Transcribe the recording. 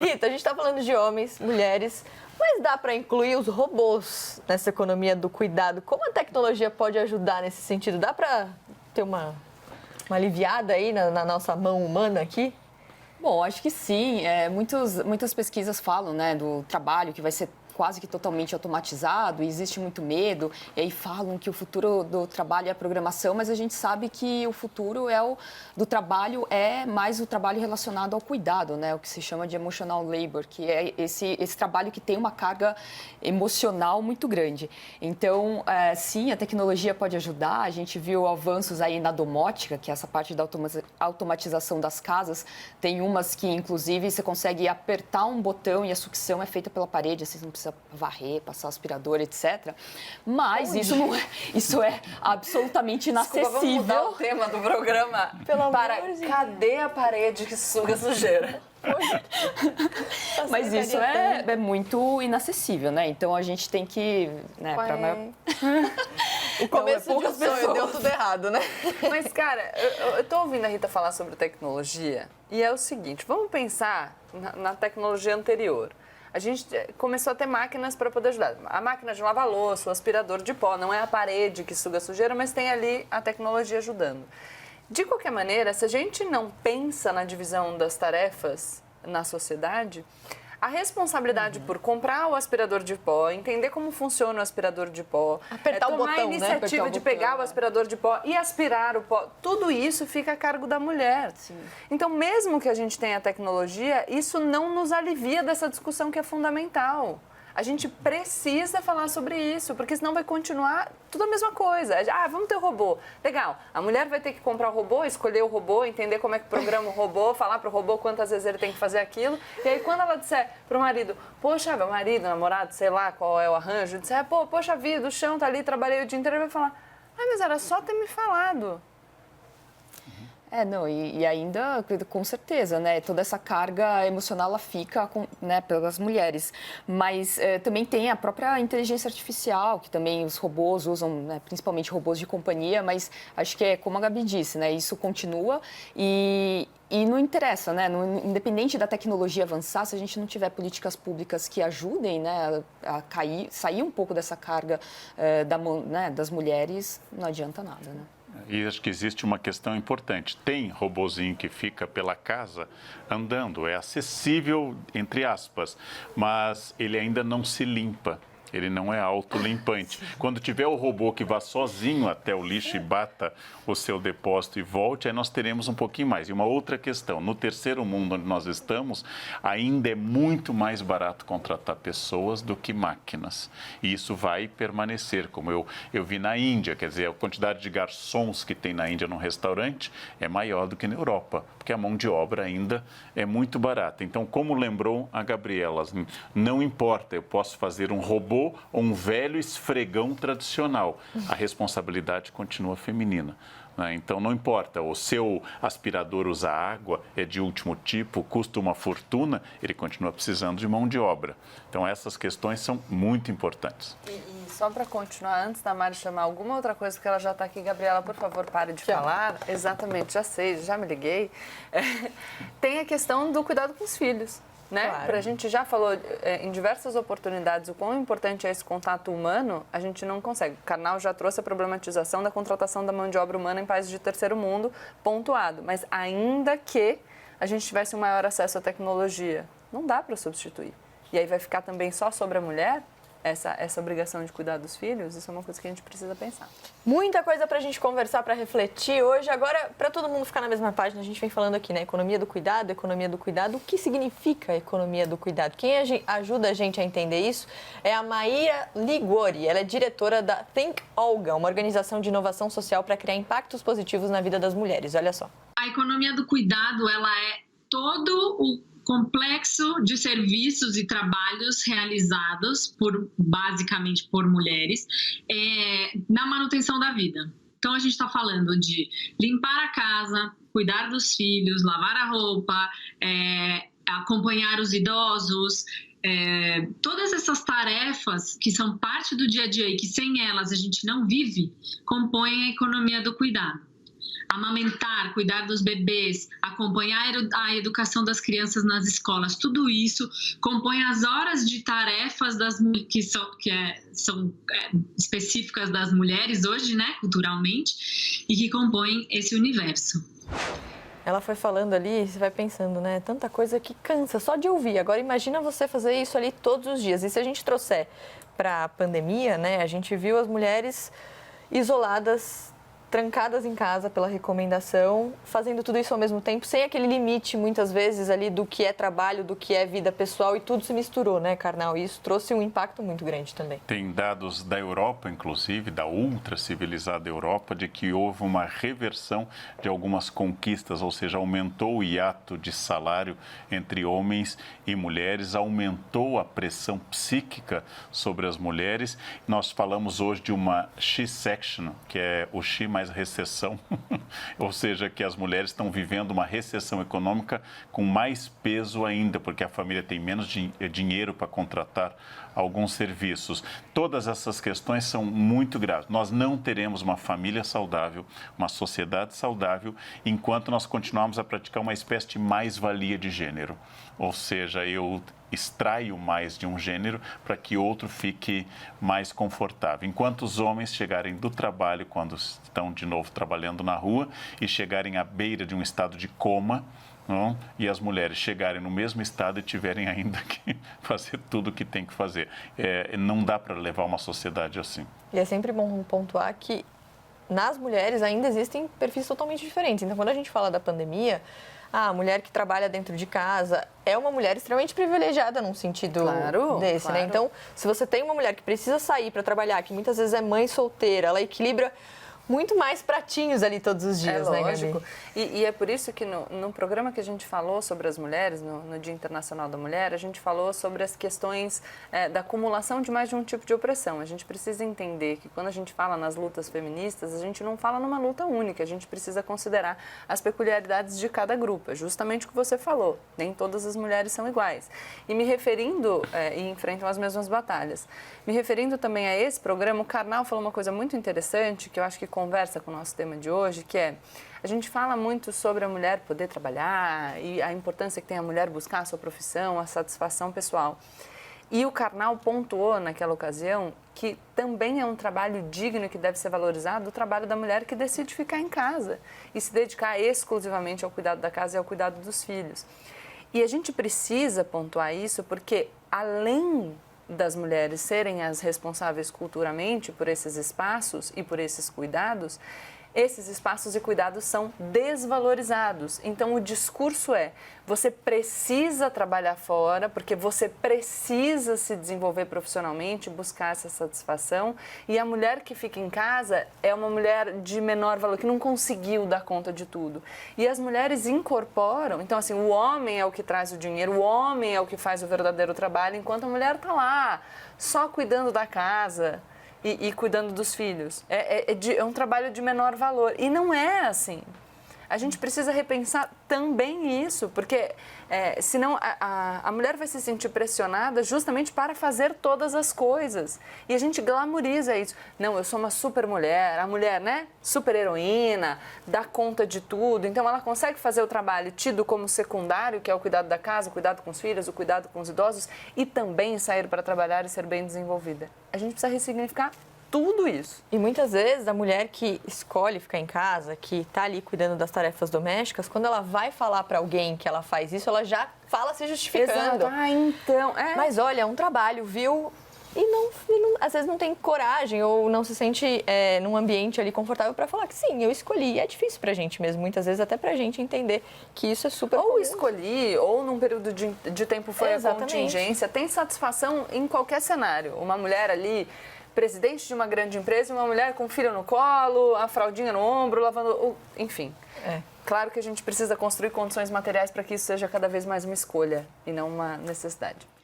Rita, a gente está falando de homens, mulheres, mas dá para incluir os robôs nessa economia do cuidado? Como a tecnologia pode ajudar nesse sentido? Dá para ter uma aliviada aí na nossa mão humana aqui? Bom, acho que sim. Muitas pesquisas falam, né, do trabalho que vai ser quase que totalmente automatizado, e existe muito medo, e aí falam que o futuro do trabalho é a programação, mas a gente sabe que o futuro do trabalho é mais o trabalho relacionado ao cuidado, né? O que se chama de emotional labor, que é esse trabalho que tem uma carga emocional muito grande. Então, sim, a tecnologia pode ajudar. A gente viu avanços aí na domótica, que é essa parte da automatização das casas. Tem umas que, inclusive, você consegue apertar um botão e a sucção é feita pela parede, assim, não precisa varrer, passar aspirador, etc. Mas isso é absolutamente inacessível. Desculpa, vamos mudar o tema do programa para cadê a parede que suga sujeira? Mas isso é muito inacessível, né? Então a gente tem que... Né, o começo de um sonho deu tudo errado, né? Mas, cara, eu tô ouvindo a Rita falar sobre tecnologia e é o seguinte, vamos pensar na tecnologia anterior. A gente começou a ter máquinas para poder ajudar. A máquina de lavar louça, o aspirador de pó, não é a parede que suga sujeira, mas tem ali a tecnologia ajudando. De qualquer maneira, se a gente não pensa na divisão das tarefas na sociedade, a responsabilidade por comprar o aspirador de pó, entender como funciona o aspirador de pó, apertar o botão, tomar a iniciativa de pegar o aspirador de pó e aspirar o pó, tudo isso fica a cargo da mulher. Sim. Então, mesmo que a gente tenha tecnologia, isso não nos alivia dessa discussão que é fundamental. A gente precisa falar sobre isso, porque senão vai continuar tudo a mesma coisa. Vamos ter o robô. Legal, a mulher vai ter que comprar o robô, escolher o robô, entender como é que programa o robô, falar para o robô quantas vezes ele tem que fazer aquilo. E aí, quando ela disser para o marido, poxa, meu marido, namorado, sei lá qual é o arranjo, disser, poxa vida, o chão tá ali, trabalhei o dia inteiro, ele vai falar, mas era só ter me falado. E ainda, com certeza, né, toda essa carga emocional, ela fica, né, pelas mulheres. Mas também tem a própria inteligência artificial, que também os robôs usam, né, principalmente robôs de companhia, mas acho que é como a Gabi disse, né, isso continua e não interessa, né, independente da tecnologia avançar, se a gente não tiver políticas públicas que ajudem, né, a sair um pouco dessa carga das mulheres, não adianta nada, né. E acho que existe uma questão importante. Tem robozinho que fica pela casa andando, é acessível, entre aspas, mas ele ainda não se limpa. Ele não é autolimpante. Quando tiver o robô que vá sozinho até o lixo e bata o seu depósito e volte, aí nós teremos um pouquinho mais. E uma outra questão, no terceiro mundo onde nós estamos, ainda é muito mais barato contratar pessoas do que máquinas. E isso vai permanecer, como eu vi na Índia, quer dizer, a quantidade de garçons que tem na Índia num restaurante é maior do que na Europa, porque a mão de obra ainda é muito barata. Então, como lembrou a Gabriela, não importa, eu posso fazer um robô ou um velho esfregão tradicional. A responsabilidade continua feminina. Então, não importa, o seu aspirador usa água, é de último tipo, custa uma fortuna, ele continua precisando de mão de obra. Então, essas questões são muito importantes. E só para continuar, antes da Mari chamar alguma outra coisa, porque ela já está aqui, Gabriela, por favor, pare de falar. Exatamente, já sei, já me liguei. Tem a questão do cuidado com os filhos. Né? Claro. A gente já falou em diversas oportunidades o quão importante é esse contato humano, a gente não consegue. O Karnal já trouxe a problematização da contratação da mão de obra humana em países de terceiro mundo, pontuado. Mas ainda que a gente tivesse um maior acesso à tecnologia, não dá para substituir. E aí vai ficar também só sobre a mulher essa obrigação de cuidar dos filhos? Isso é uma coisa que a gente precisa pensar. Muita coisa para a gente conversar, para refletir hoje. Agora, para todo mundo ficar na mesma página, a gente vem falando aqui, né? Economia do cuidado. O que significa a economia do cuidado? Quem ajuda a gente a entender isso é a Maíra Ligori. Ela é diretora da Think Olga, uma organização de inovação social para criar impactos positivos na vida das mulheres. Olha só. A economia do cuidado, ela é todo o complexo de serviços e trabalhos realizados basicamente por mulheres na manutenção da vida. Então, a gente está falando de limpar a casa, cuidar dos filhos, lavar a roupa, acompanhar os idosos, todas essas tarefas que são parte do dia a dia e que sem elas a gente não vive, compõem a economia do cuidado. amamentar, cuidar dos bebês, acompanhar a educação das crianças nas escolas, tudo isso compõe as horas de tarefas que são específicas das mulheres hoje, né, culturalmente, e que compõem esse universo. Ela foi falando ali, você vai pensando, né? Tanta coisa que cansa só de ouvir. Agora imagina você fazer isso ali todos os dias. E se a gente trouxer para a pandemia, né? A gente viu as mulheres isoladas, trancadas em casa pela recomendação, fazendo tudo isso ao mesmo tempo, sem aquele limite, muitas vezes, ali do que é trabalho, do que é vida pessoal, e tudo se misturou, né, Karnal? E isso trouxe um impacto muito grande também. Tem dados da Europa, inclusive, da ultra-civilizada Europa, de que houve uma reversão de algumas conquistas, ou seja, aumentou o hiato de salário entre homens e mulheres, aumentou a pressão psíquica sobre as mulheres. Nós falamos hoje de uma She-section, que é o She mais recessão, ou seja, que as mulheres estão vivendo uma recessão econômica com mais peso ainda, porque a família tem menos dinheiro para contratar alguns serviços. Todas essas questões são muito graves. Nós não teremos uma família saudável, uma sociedade saudável, enquanto nós continuarmos a praticar uma espécie de mais-valia de gênero. Ou seja, eu extraio mais de um gênero para que outro fique mais confortável. Enquanto os homens chegarem do trabalho, quando estão de novo trabalhando na rua, e chegarem à beira de um estado de coma, não? E as mulheres chegarem no mesmo estado e tiverem ainda que fazer tudo o que tem que fazer. Não dá para levar uma sociedade assim. E é sempre bom pontuar que nas mulheres ainda existem perfis totalmente diferentes. Então, quando a gente fala da pandemia, a mulher que trabalha dentro de casa é uma mulher extremamente privilegiada num sentido desse, claro. né? Então, se você tem uma mulher que precisa sair para trabalhar, que muitas vezes é mãe solteira, ela equilibra muito mais pratinhos ali todos os dias, né, Gabi? Lógico. E é por isso que no programa que a gente falou sobre as mulheres, no Dia Internacional da Mulher, a gente falou sobre as questões da acumulação de mais de um tipo de opressão. A gente precisa entender que quando a gente fala nas lutas feministas, a gente não fala numa luta única, a gente precisa considerar as peculiaridades de cada grupo. É justamente o que você falou, nem todas as mulheres são iguais. E me referindo, e enfrentam as mesmas batalhas. Me referindo também a esse programa, o Karnal falou uma coisa muito interessante, que eu acho que conversa com o nosso tema de hoje, que é, a gente fala muito sobre a mulher poder trabalhar e a importância que tem a mulher buscar a sua profissão, a satisfação pessoal. E o Karnal pontuou naquela ocasião que também é um trabalho digno e que deve ser valorizado o trabalho da mulher que decide ficar em casa e se dedicar exclusivamente ao cuidado da casa e ao cuidado dos filhos. E a gente precisa pontuar isso porque, além das mulheres serem as responsáveis culturalmente por esses espaços e por esses cuidados, esses espaços e cuidados são desvalorizados. Então, o discurso é, você precisa trabalhar fora, porque você precisa se desenvolver profissionalmente, buscar essa satisfação, e a mulher que fica em casa é uma mulher de menor valor, que não conseguiu dar conta de tudo. E as mulheres incorporam, então assim, o homem é o que traz o dinheiro, o homem é o que faz o verdadeiro trabalho, enquanto a mulher está lá, só cuidando da casa, e cuidando dos filhos. É um trabalho de menor valor. E não é assim. A gente precisa repensar também isso, porque senão a mulher vai se sentir pressionada justamente para fazer todas as coisas. E a gente glamoriza isso. Não, eu sou uma super mulher, a mulher, né? Super heroína, dá conta de tudo. Então, ela consegue fazer o trabalho tido como secundário, que é o cuidado da casa, o cuidado com os filhos, o cuidado com os idosos, e também sair para trabalhar e ser bem desenvolvida. A gente precisa ressignificar tudo isso. E muitas vezes a mulher que escolhe ficar em casa, que está ali cuidando das tarefas domésticas, quando ela vai falar para alguém que ela faz isso, ela já fala se justificando. Exato. Então... Mas olha, é um trabalho, viu? E às vezes não tem coragem ou não se sente num ambiente ali confortável para falar que sim, eu escolhi. E é difícil pra gente mesmo, muitas vezes até pra gente entender que isso é super comum. Ou escolhi, ou num período de tempo foi a contingência. Tem satisfação em qualquer cenário. Uma mulher ali, presidente de uma grande empresa, uma mulher com o filho no colo, a fraldinha no ombro, lavando... Enfim. Claro que a gente precisa construir condições materiais para que isso seja cada vez mais uma escolha e não uma necessidade.